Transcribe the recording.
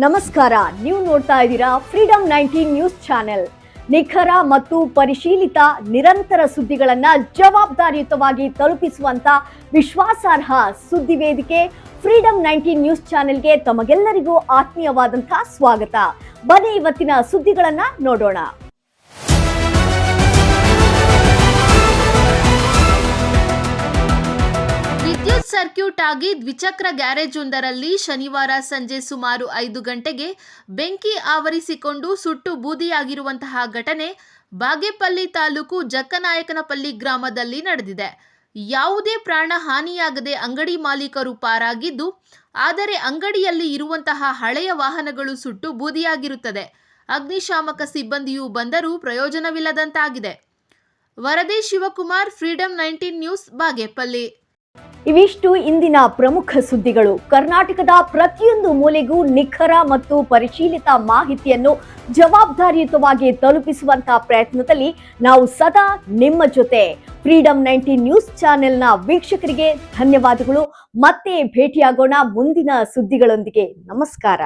ನಮಸ್ಕಾರ, ನೀವು ನೋಡ್ತಾ ಇದ್ದೀರಾ ಫ್ರೀಡಂ 19 ನ್ಯೂಸ್ ಚಾನೆಲ್. ನಿಖರ ಮತ್ತು ಪರಿಶೀಲಿತ ನಿರಂತರ ಸುದ್ದಿಗಳನ್ನ ಜವಾಬ್ದಾರಿಯುತವಾಗಿ ತಲುಪಿಸುವಂತ ವಿಶ್ವಾಸಾರ್ಹ ಸುದ್ದಿ ವೇದಿಕೆ ಫ್ರೀಡಂ 19 ನ್ಯೂಸ್ ಚಾನೆಲ್ಗೆ ತಮಗೆಲ್ಲರಿಗೂ ಆತ್ಮೀಯವಾದಂತಹ ಸ್ವಾಗತ. ಬನ್ನಿ ಇವತ್ತಿನ ಸುದ್ದಿಗಳನ್ನ ನೋಡೋಣ. ವಿದ್ಯುತ್ ಸರ್ಕ್ಯೂಟ್ ಆಗಿ ದ್ವಿಚಕ್ರ ಗ್ಯಾರೇಜ್ ಒಂದರಲ್ಲಿ ಶನಿವಾರ ಸಂಜೆ ಸುಮಾರು 5 ಗಂಟೆಗೆ ಬೆಂಕಿ ಆವರಿಸಿಕೊಂಡು ಸುಟ್ಟು ಬೂದಿಯಾಗಿರುವಂತಹ ಘಟನೆ ಬಾಗೇಪಲ್ಲಿ ತಾಲೂಕು ಜಕ್ಕನಾಯಕನಪಲ್ಲಿ ಗ್ರಾಮದಲ್ಲಿ ನಡೆದಿದೆ. ಯಾವುದೇ ಪ್ರಾಣ ಹಾನಿಯಾಗದೆ ಅಂಗಡಿ ಮಾಲೀಕರು ಪಾರಾಗಿದ್ದು, ಆದರೆ ಅಂಗಡಿಯಲ್ಲಿ ಇರುವಂತಹ ಹಳೆಯ ವಾಹನಗಳು ಸುಟ್ಟು ಬೂದಿಯಾಗಿರುತ್ತದೆ. ಅಗ್ನಿಶಾಮಕ ಸಿಬ್ಬಂದಿಯೂ ಬಂದರೂ ಪ್ರಯೋಜನವಿಲ್ಲದಂತಾಗಿದೆ. ವರದಿ ಶಿವಕುಮಾರ್, ಫ್ರೀಡಂ 19 ನ್ಯೂಸ್, ಬಾಗೇಪಲ್ಲಿ. ಇವಿಷ್ಟು ಇಂದಿನ ಪ್ರಮುಖ ಸುದ್ದಿಗಳು. ಕರ್ನಾಟಕದ ಪ್ರತಿಯೊಂದು ಮೂಲೆಗೂ ನಿಖರ ಮತ್ತು ಪರಿಶೀಲಿತ ಮಾಹಿತಿಯನ್ನು ಜವಾಬ್ದಾರಿಯುತವಾಗಿ ತಲುಪಿಸುವಂತಹ ಪ್ರಯತ್ನದಲ್ಲಿ ನಾವು ಸದಾ ನಿಮ್ಮ ಜೊತೆ. ಫ್ರೀಡಂ 19 ನ್ಯೂಸ್ ಚಾನೆಲ್ನ ವೀಕ್ಷಕರಿಗೆ ಧನ್ಯವಾದಗಳು. ಮತ್ತೆ ಭೇಟಿಯಾಗೋಣ ಮುಂದಿನ ಸುದ್ದಿಗಳೊಂದಿಗೆ. ನಮಸ್ಕಾರ.